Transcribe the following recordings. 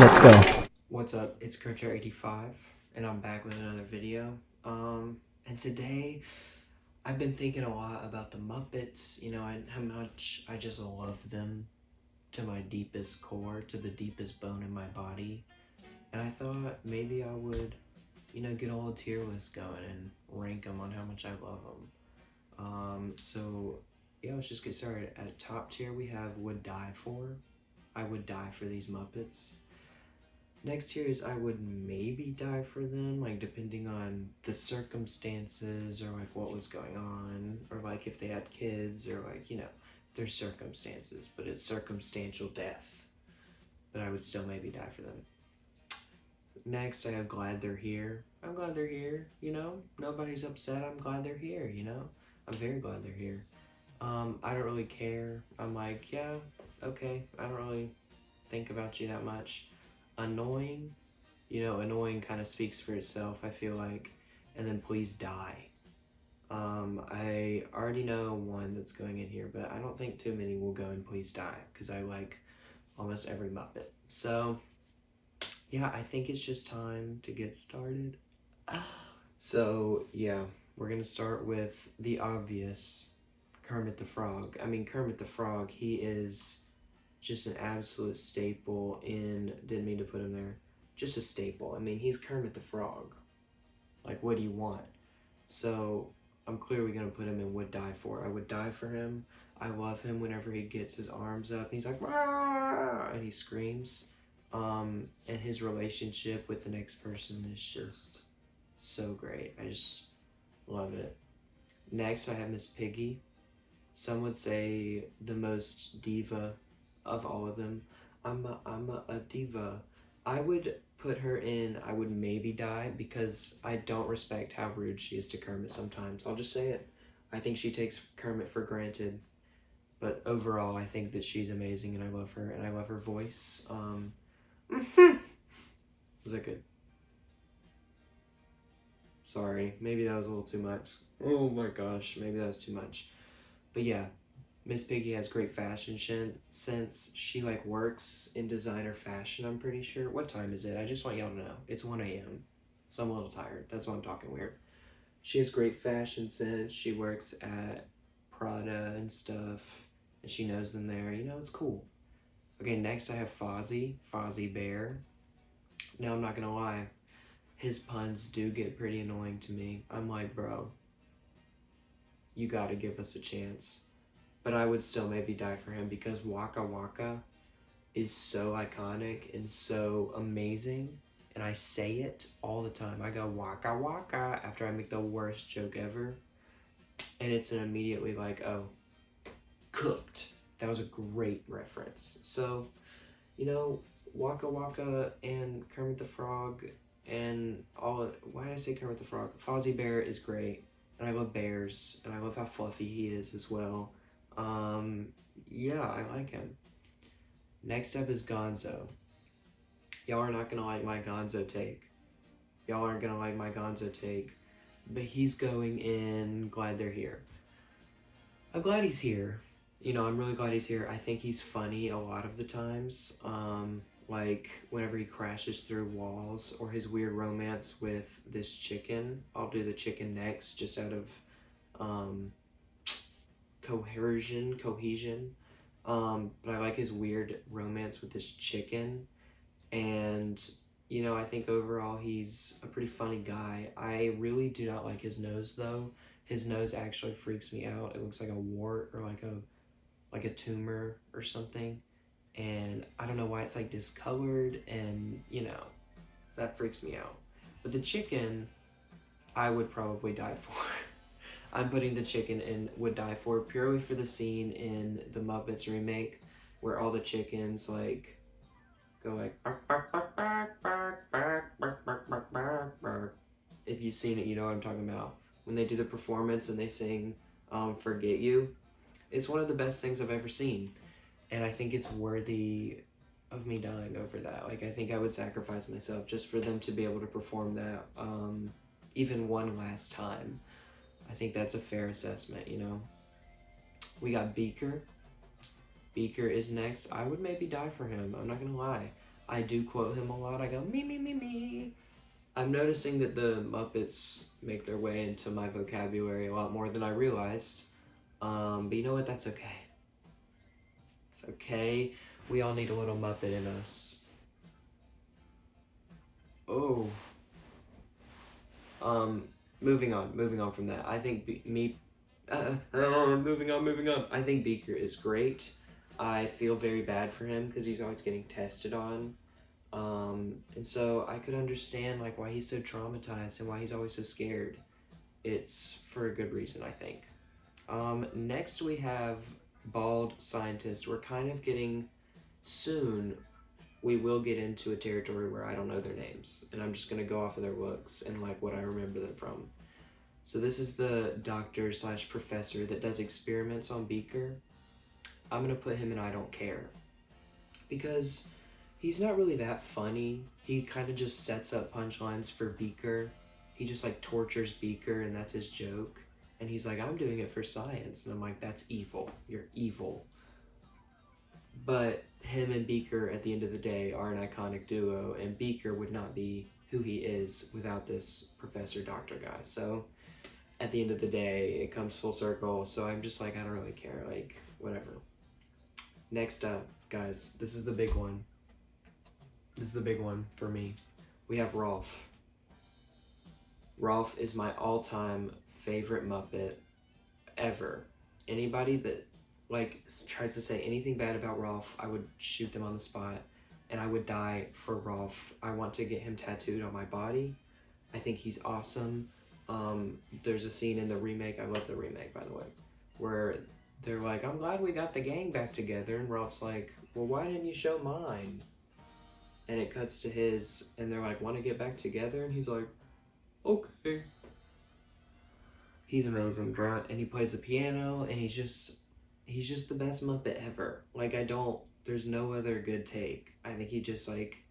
Let's go. What's up? It's Kercher85 and I'm back with another video. And today I've been thinking a lot about the Muppets, and how much I just love them to my deepest core, to the deepest bone in my body. And I thought maybe I would, get a little tier list going and rank them on how much I love them. So yeah, let's just get started. At top tier we have Would Die For. I would die for these Muppets. Next here is I would maybe die for them, like depending on the circumstances or like what was going on, or like if they had kids or like, their circumstances, but it's circumstantial death. But I would still maybe die for them. Next I have glad they're here. I'm glad they're here, nobody's upset. I'm glad they're here, I'm very glad they're here. I don't really care. I'm like, yeah, okay, I don't really think about you that much. Annoying, annoying kind of speaks for itself, I feel like. And then please die. I already know one that's going in here, but I don't think too many will go in please die, because I like almost every Muppet. So, yeah, I think it's just time to get started. So, yeah, we're gonna start with the obvious, Kermit the Frog. I mean, Kermit the Frog, he is just an absolute staple in, didn't mean to put him there, just a staple. I mean, he's Kermit the Frog. Like, what do you want? So, I'm clearly going to put him in Would Die For. I would die for him. I love him whenever he gets his arms up and he's like, "Rah!" and he screams. And his relationship with the next person is just so great. I just love it. Next, I have Miss Piggy. Some would say the most diva of all of them. I'm a diva. I would put her in I would maybe die, because I don't respect how rude she is to Kermit sometimes. I'll just say it. I think she takes Kermit for granted. But overall, I think that she's amazing and I love her, and I love her voice. Was that good? Sorry, maybe that was a little too much. Oh my gosh, maybe that was too much. But yeah, Miss Piggy has great fashion sense. She like works in designer fashion, I'm pretty sure. What time is it? I just want y'all to know. It's 1 a.m. So I'm a little tired. That's why I'm talking weird. She has great fashion sense. She works at Prada and stuff. And she knows them there. It's cool. Okay, next I have Fozzie Bear. Now, I'm not gonna lie. His puns do get pretty annoying to me. I'm like, bro, you gotta give us a chance. But I would still maybe die for him, because Waka Waka is so iconic and so amazing, and I say it all the time. I go Waka Waka after I make the worst joke ever, and it's an immediately like, oh, cooked. That was a great reference. So, Waka Waka and Kermit the Frog and why did I say Kermit the Frog? Fozzie Bear is great, and I love bears, and I love how fluffy he is as well. Yeah, I like him. Next up is Gonzo. Y'all are not gonna like my Gonzo take. Y'all aren't gonna like my Gonzo take, but he's going in Glad They're Here. I'm glad he's here. I'm really glad he's here. I think he's funny a lot of the times. Like whenever he crashes through walls, or his weird romance with this chicken. I'll do the chicken next, just out of cohesion. But I like his weird romance with this chicken. And, I think overall he's a pretty funny guy. I really do not like his nose, though. His nose actually freaks me out. It looks like a wart, or like a tumor or something. And I don't know why it's like discolored, and, that freaks me out. But the chicken, I would probably die for. I'm putting the chicken in Would Die For, purely for the scene in the Muppets remake where all the chickens like go like bark, bark, bark, bark, bark, bark, bark, bark, bark, bark, bark. If you've seen it, you know what I'm talking about. When they do the performance and they sing Forget You, it's one of the best things I've ever seen. And I think it's worthy of me dying over that. Like, I think I would sacrifice myself just for them to be able to perform that even one last time. I think that's a fair assessment, We got Beaker. Beaker is next. I would maybe die for him. I'm not gonna lie. I do quote him a lot. I go, me, me, me, me. I'm noticing that the Muppets make their way into my vocabulary a lot more than I realized. But you know what? That's okay. It's okay. We all need a little Muppet in us. Oh. Um, moving on from that. I think moving on. I think Beaker is great. I feel very bad for him because he's always getting tested on. And so I could understand like why he's so traumatized and why he's always so scared. It's for a good reason, I think. Next we have bald scientists. We're kind of getting soon. We will get into a territory where I don't know their names, and I'm just gonna go off of their looks and like what I remember them from. So this is the doctor slash professor that does experiments on Beaker. I'm gonna put him in I don't care because he's not really that funny. He kind of just sets up punchlines for Beaker. He just like tortures Beaker, and that's his joke. And he's like, I'm doing it for science. And I'm like, that's evil. You're evil. But him and Beaker at the end of the day are an iconic duo, and Beaker would not be who he is without this Professor Doctor guy. So at the end of the day, it comes full circle. So I'm just like, I don't really care. Like, whatever. Next up, guys, this is the big one. This is the big one for me. We have Rolf. Rolf is my all-time favorite Muppet ever. Anybody that like tries to say anything bad about Rolf, I would shoot them on the spot, and I would die for Rolf. I want to get him tattooed on my body. I think he's awesome. There's a scene in the remake. I love the remake, by the way, where they're like, "I'm glad we got the gang back together," and Rolf's like, "Well, why didn't you show mine?" And it cuts to his, and they're like, "Want to get back together?" And he's like, "Okay." He's amazing, bro, and he plays the piano, and he's just the best Muppet ever. Like there's no other good take. I think he just like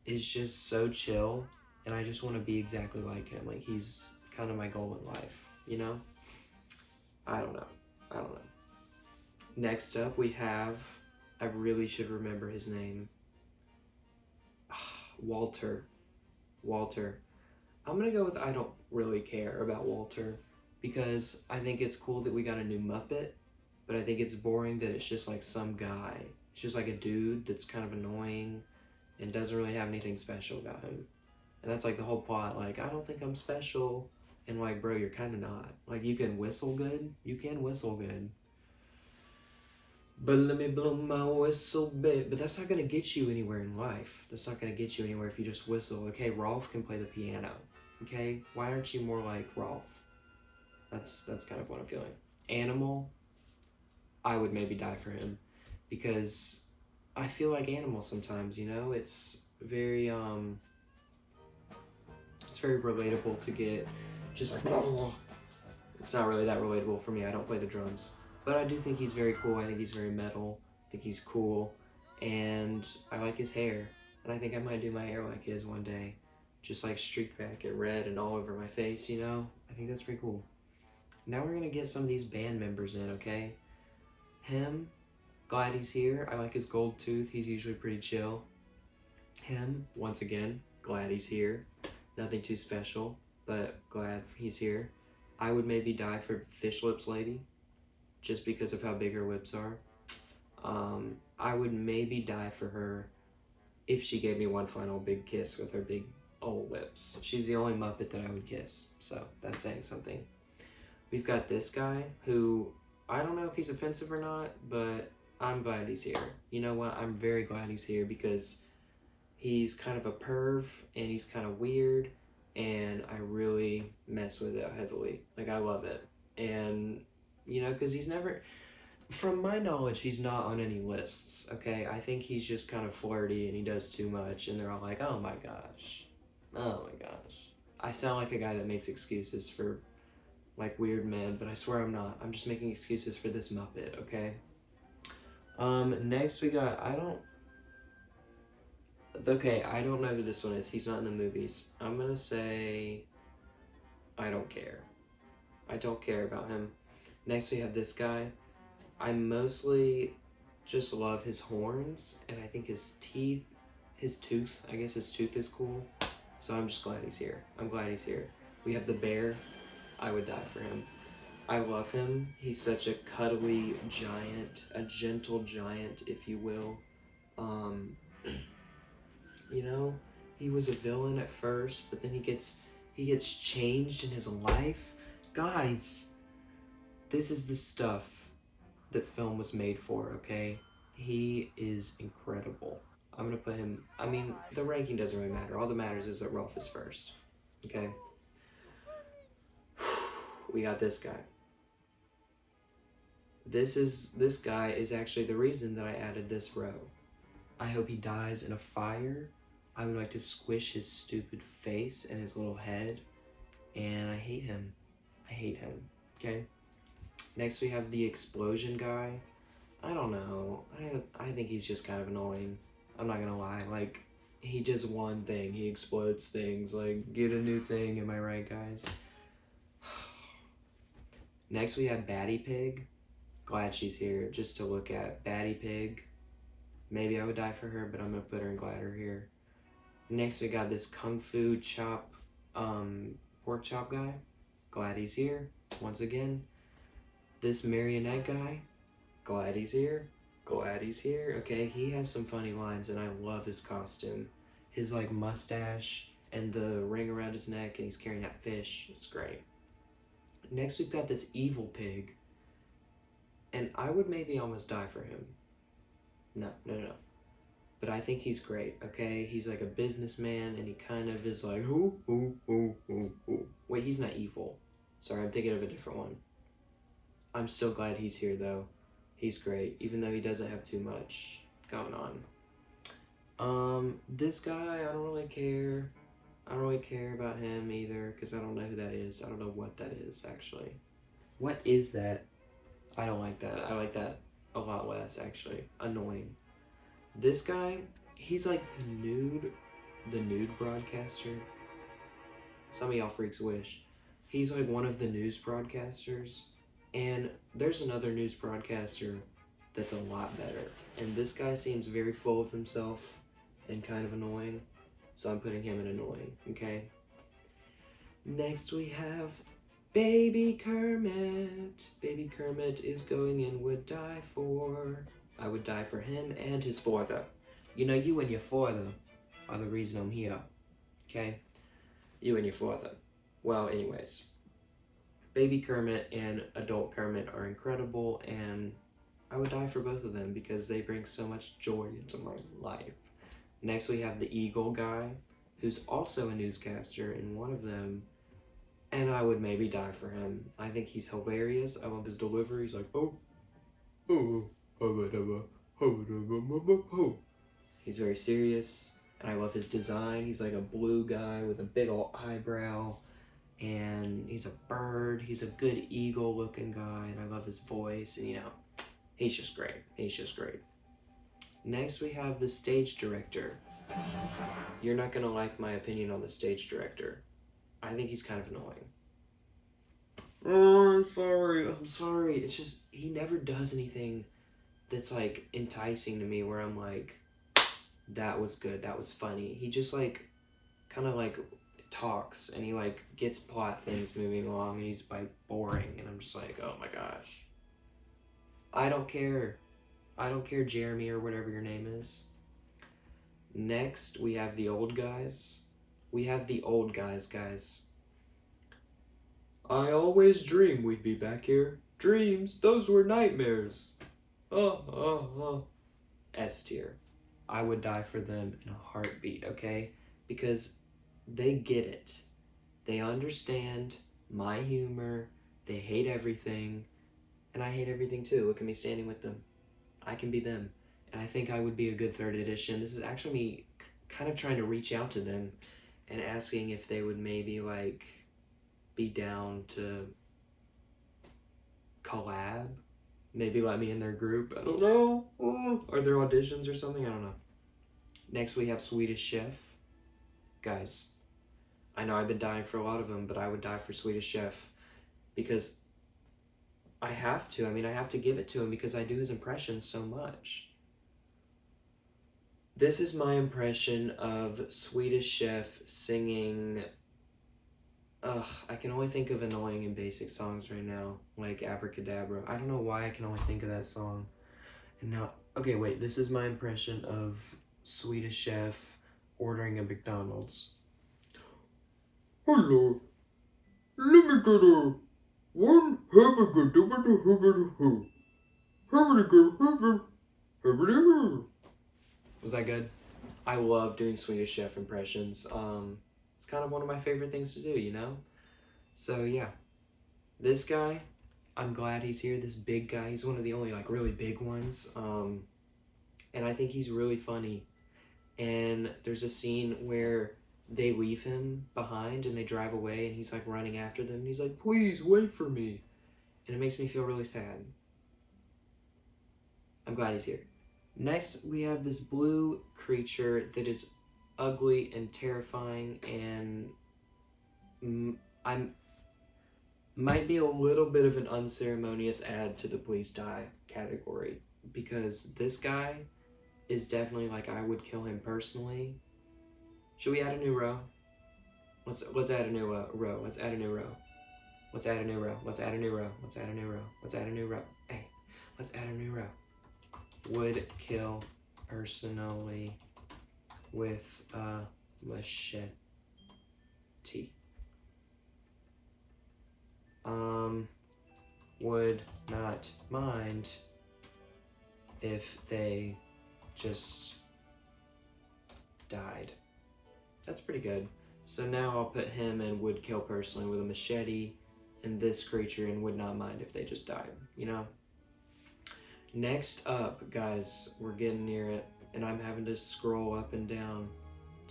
is just so chill, and I just want to be exactly like him. Like he's kind of my goal in life, you know? I don't know. I don't know. Next up we have, I really should remember his name. Walter. Walter. I'm gonna go with I don't really care about Walter because I think it's cool that we got a new Muppet, but I think it's boring that it's just like some guy. It's just like a dude that's kind of annoying and doesn't really have anything special about him. And that's like the whole plot. Like, I don't think I'm special. And like, bro, you're kind of not. Like, you can whistle good. You can whistle good. But let me blow my whistle, babe. But that's not gonna get you anywhere in life. That's not gonna get you anywhere if you just whistle. Okay, Rolf can play the piano. Okay, why aren't you more like Rolf? That's kind of what I'm feeling. Animal, I would maybe die for him because I feel like Animal sometimes. You know, it's very relatable to get just like. It's not really that relatable for me. I don't play the drums. But I do think he's very cool. I think he's very metal. I think he's cool. And I like his hair. And I think I might do my hair like his one day. Just like streak back it red and all over my face, you know? I think that's pretty cool. Now we're going to get some of these band members in, okay? Him, glad he's here. I like his gold tooth. He's usually pretty chill. Him, once again, glad he's here. Nothing too special, but glad he's here. I would maybe die for Fish Lips Lady, just because of how big her lips are. I would maybe die for her if she gave me one final big kiss with her big old lips. She's the only Muppet that I would kiss, so that's saying something. We've got this guy who, I don't know if he's offensive or not, but I'm glad he's here. You know what? I'm very glad he's here because he's kind of a perv and he's kind of weird, and I really mess with it heavily. Like, I love it. And, you know, because he's never, from my knowledge, he's not on any lists, okay? I think he's just kind of flirty and he does too much, and they're all like, oh my gosh. Oh my gosh. I sound like a guy that makes excuses for, like, weird men, but I swear I'm not. I'm just making excuses for this Muppet, okay? Next we got, okay, I don't know who this one is. He's not in the movies. I'm gonna say I don't care. I don't care about him. Next we have this guy. I mostly just love his horns, and I think his tooth, I guess his tooth is cool. So I'm just glad he's here. I'm glad he's here. We have the bear. I would die for him. I love him. He's such a cuddly giant, a gentle giant, if you will. Um, you know, he was a villain at first, but then he gets changed in his life. Guys, this is the stuff that film was made for, okay? He is incredible. I'm gonna put him, I mean, the ranking doesn't really matter. All that matters is that Rolf is first, okay? We got this guy. This guy is actually the reason that I added this row. I hope he dies in a fire. I would like to squish his stupid face and his little head. And I hate him. I hate him. Okay? Next we have the explosion guy. I don't know. I think he's just kind of annoying. I'm not gonna lie. Like, he does one thing. He explodes things. Like, get a new thing. Am I right, guys? Next we have Batty Pig. Glad she's here just to look at. Batty Pig. Maybe I would die for her, but I'm gonna put her in glider here. Next we got this Kung Fu Chop, pork chop guy. Glad he's here, once again. This marionette guy. Glad he's here. Glad he's here. Okay, he has some funny lines and I love his costume. His like mustache and the ring around his neck and he's carrying that fish. It's great. Next we've got this evil pig. And I would maybe almost die for him. No. But I think he's great, okay? He's like a businessman and he kind of is like, ooh. Wait, he's not evil. Sorry, I'm thinking of a different one. I'm still glad he's here though. He's great, even though he doesn't have too much going on. This guy, I don't really care. I don't really care about him either, because I don't know who that is. I don't know what that is, actually. What is that? I don't like that. I like that a lot less, actually. Annoying. This guy, he's like the nude broadcaster. Some of y'all freaks wish. He's like one of the news broadcasters. And there's another news broadcaster that's a lot better. And this guy seems very full of himself and kind of annoying. So I'm putting him in annoying, okay? Next we have Baby Kermit. Baby Kermit is going in would die for. I would die for him and his father. You know, you and your father are the reason I'm here. Okay? You and your father. Well, anyways. Baby Kermit and adult Kermit are incredible and I would die for both of them because they bring so much joy into my life. Next we have the Eagle guy, who's also a newscaster in one of them. And I would maybe die for him. I think he's hilarious. I love his delivery. He's like, he's very serious. And I love his design. He's like a blue guy with a big old eyebrow. And he's a bird. He's a good eagle looking guy. And I love his voice. And you know, he's just great. He's just great. Next we have the stage director. You're not gonna like my opinion on the stage director. I think he's kind of annoying. Oh, I'm sorry. It's just, he never does anything that's like enticing to me where I'm like, that was good, that was funny. He just like, kind of like talks and he like gets plot things moving along and he's like boring and I'm just like, oh my gosh. I don't care. I don't care, Jeremy or whatever your name is. Next, we have the old guys. We have the old guys, guys. I always dreamed we'd be back here. Dreams, those were nightmares. S tier. I would die for them in a heartbeat, okay? Because they get it. They understand my humor. They hate everything. And I hate everything too. Look at me standing with them. I can be them. And I think I would be a good third edition. This is actually me kind of trying to reach out to them and asking if they would maybe like be down to collab. Maybe let me in their group. I don't know. Are there auditions or something? I don't know. Next we have Swedish Chef. Guys, I know I've been dying for a lot of them, but I would die for Swedish Chef because I have to. I mean, I have to give it to him because I do his impressions so much. This is my impression of Swedish Chef singing. Ugh, I can only think of annoying and basic songs right now, like Abracadabra. I don't know why I can only think of that song. And now, okay, wait, this is my impression of Swedish Chef ordering a McDonald's. Hello, let me get a one hamburger. Was that good? I love doing Swedish Chef impressions. It's kind of one of my favorite things to do, you know? So yeah, this guy, I'm glad he's here. This big guy, he's one of the only like really big ones. And I think he's really funny. And there's a scene where they leave him behind and they drive away and he's like running after them and he's like, please wait for me. And it makes me feel really sad. I'm glad he's here. Next, we have this blue creature that is ugly and terrifying, and I'm might be a little bit of an unceremonious add to the please die category because this guy is definitely like I would kill him personally. Should we add a new row? Let's add a new row. Let's add a new row. Let's add a new row. Let's add a new row. Let's add a new row. Let's add a new row. Hey, let's add a new row. Would kill personally with a machete. Would not mind if they just died. That's pretty good. So now I'll put him and would kill personally with a machete, and this creature and would not mind if they just died, you know? Next up, guys, we're getting near it, and I'm having to scroll up and down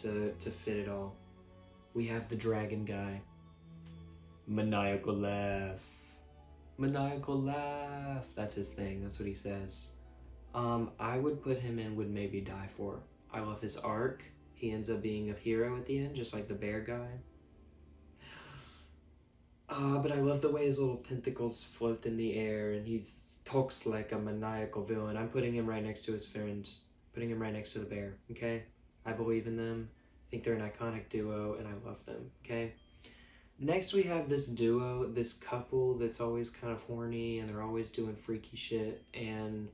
to fit it all. We have the dragon guy. Maniacal laugh. Maniacal laugh. That's his thing. That's what he says. I would put him in would maybe die for. I love his arc. He ends up being a hero at the end, just like the bear guy. But I love the way his little tentacles float in the air and he talks like a maniacal villain. I'm putting him right next to his friend. Putting him right next to the bear, okay? I believe in them. I think they're an iconic duo and I love them, okay? Next we have this duo, this couple that's always kind of horny and they're always doing freaky shit and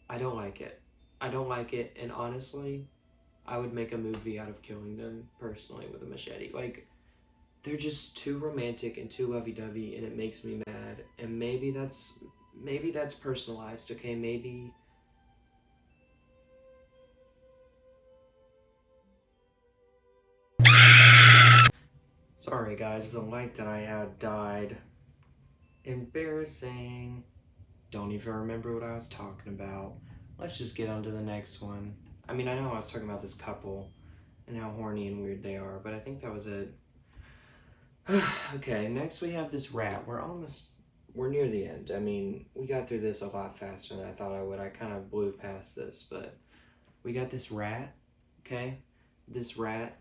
I don't like it. I don't like it, and honestly, I would make a movie out of killing them personally with a machete. Like, they're just too romantic and too lovey-dovey and it makes me mad. And maybe that's personalized, okay? Maybe sorry guys, the light that I had died. Embarrassing. Don't even remember what I was talking about. Let's just get on to the next one. I mean, I know I was talking about this couple and how horny and weird they are, but I think that was it. Okay, next we have this rat. We're near the end. I mean, we got through this a lot faster than I thought I would. I kind of blew past this, but we got this rat, okay? This rat,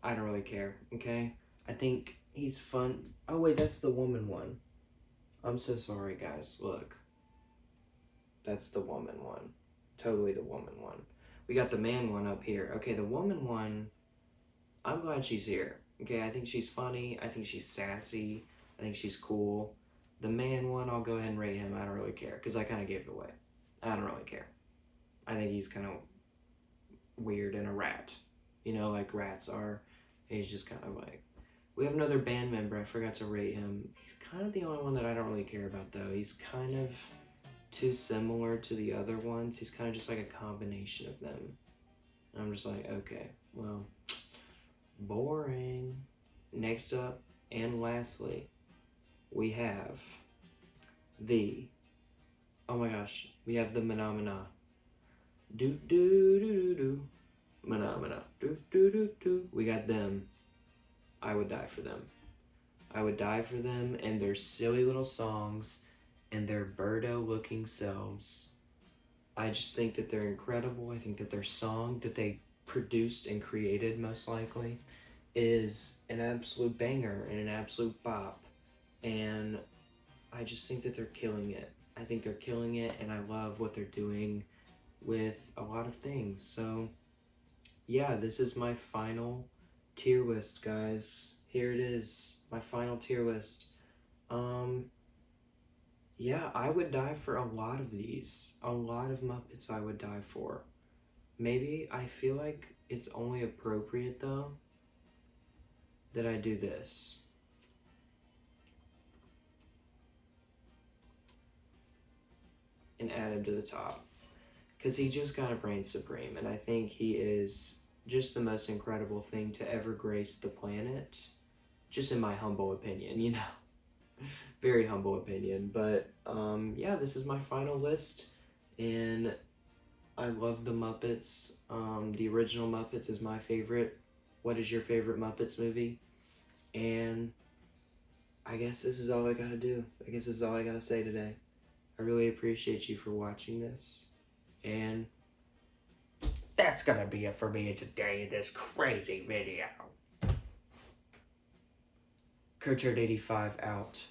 I don't really care, okay? I think he's fun. Oh wait, that's the woman one. I'm so sorry, guys. Look. That's the woman one. Totally the woman one. We got the man one up here. Okay, the woman one, I'm glad she's here. Okay, I think she's funny. I think she's sassy. I think she's cool. The man one, I'll go ahead and rate him. I don't really care because I kind of gave it away. I don't really care. I think he's kind of weird and a rat. You know, like rats are. He's just kind of like... We have another band member. I forgot to rate him. He's kind of the only one that I don't really care about, though. He's kind of too similar to the other ones. He's kind of just like a combination of them. And I'm just like, okay, well, boring. Next up, and lastly, we have the, oh my gosh, we have the Menomina. Do do do do do. Menomina. Do do do do. We got them. I would die for them. I would die for them and their silly little songs and their birdo looking selves. I just think that they're incredible. I think that their song that they produced and created, most likely, is an absolute banger and an absolute bop. And I just think that they're killing it. I think they're killing it, and I love what they're doing with a lot of things. So, yeah, this is my final tier list, guys. Here it is, my final tier list. Um, yeah, I would die for a lot of these. A lot of Muppets I would die for. Maybe I feel like it's only appropriate, though, that I do this. And add him to the top. Because he just kind of reigns supreme, and I think he is just the most incredible thing to ever grace the planet. Just in my humble opinion, you know. Very humble opinion. But yeah, this is my final list. And I love the Muppets. The original Muppets is my favorite. What is your favorite Muppets movie? And I guess this is all I gotta do. I guess this is all I gotta say today. I really appreciate you for watching this. And that's gonna be it for me today in this crazy video. Kurtchard85 out.